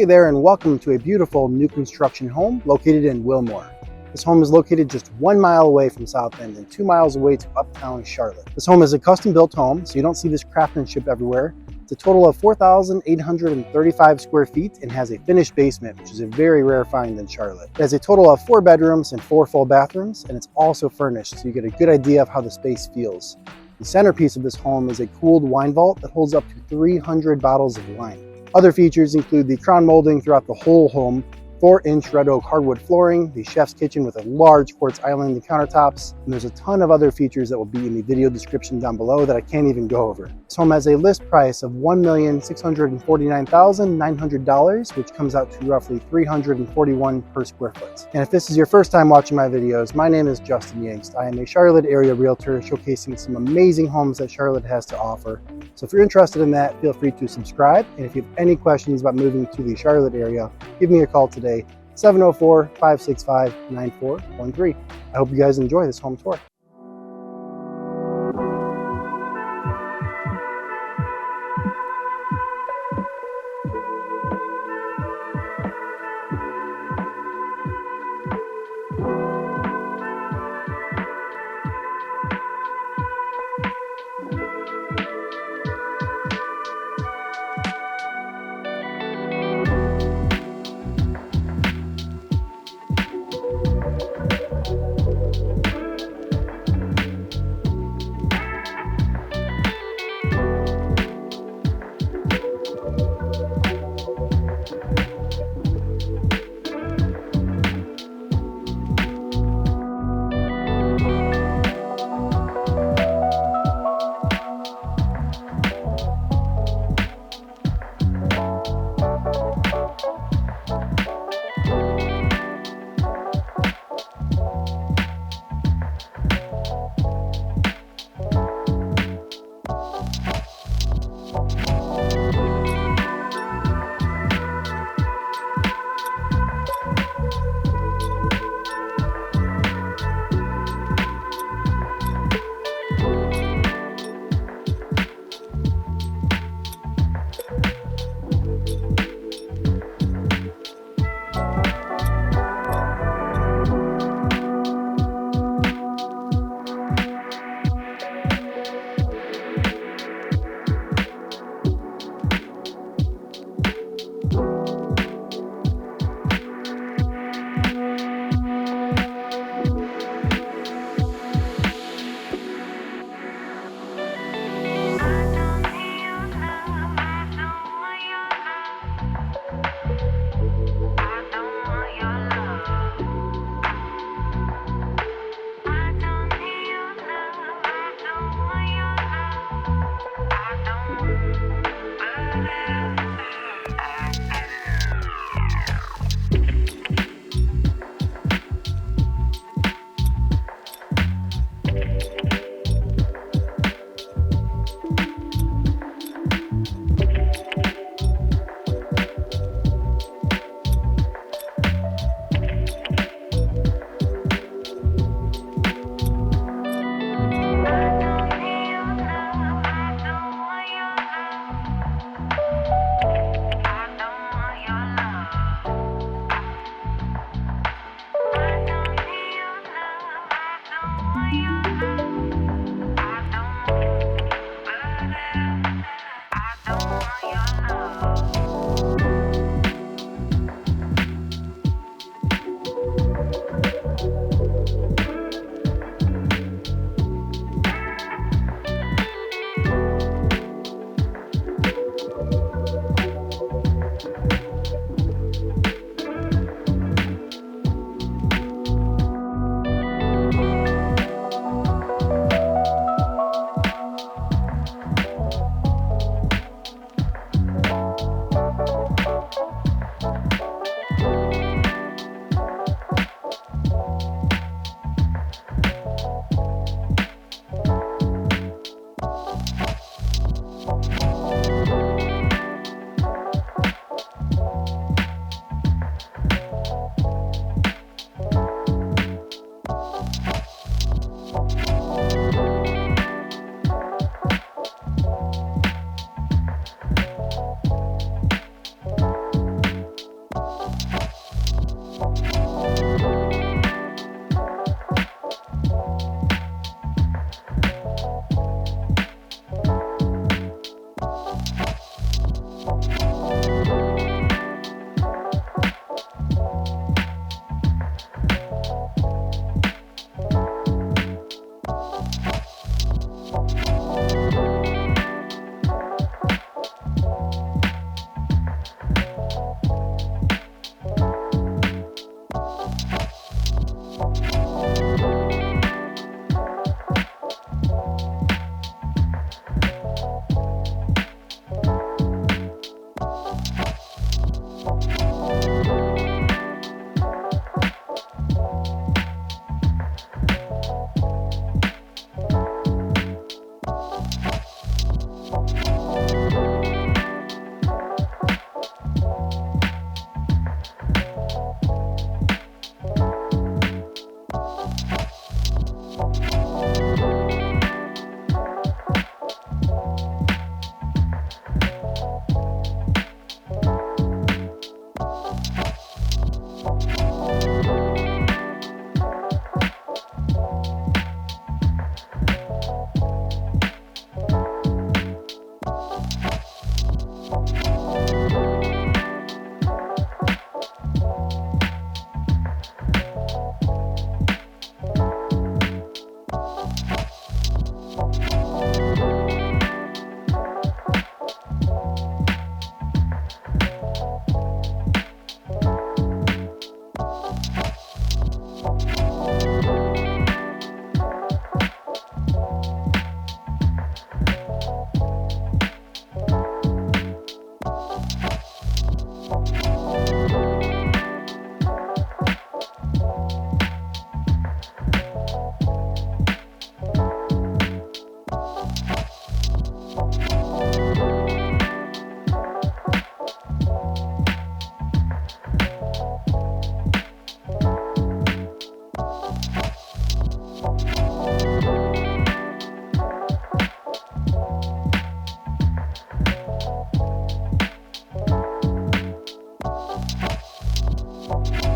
Hey there, and welcome to a beautiful new construction home located in Wilmore. This home is located just 1 mile away from South End and 2 miles away to uptown Charlotte. This home is a custom built home, so you don't see this craftsmanship everywhere. It's a total of 4,835 square feet and has a finished basement, which is a very rare find in Charlotte. It has a total of 4 bedrooms and 4 full bathrooms, and it's also furnished, so you get a good idea of how the space feels. The centerpiece of this home is a cooled wine vault that holds up to 300 bottles of wine. Other features include the crown molding throughout the whole home, 4-inch red oak hardwood flooring, the chef's kitchen with a large quartz island and countertops, and there's a ton of other features that will be in the video description down below that I can't even go over. This home has a list price of $1,649,900, which comes out to roughly $341 per square foot. And if this is your first time watching my videos, my name is Justin Yangst. I am a Charlotte area realtor showcasing some amazing homes that Charlotte has to offer. So if you're interested in that, feel free to subscribe. And if you have any questions about moving to the Charlotte area, give me a call today, 704-565-9413. I hope you guys enjoy this home tour. you.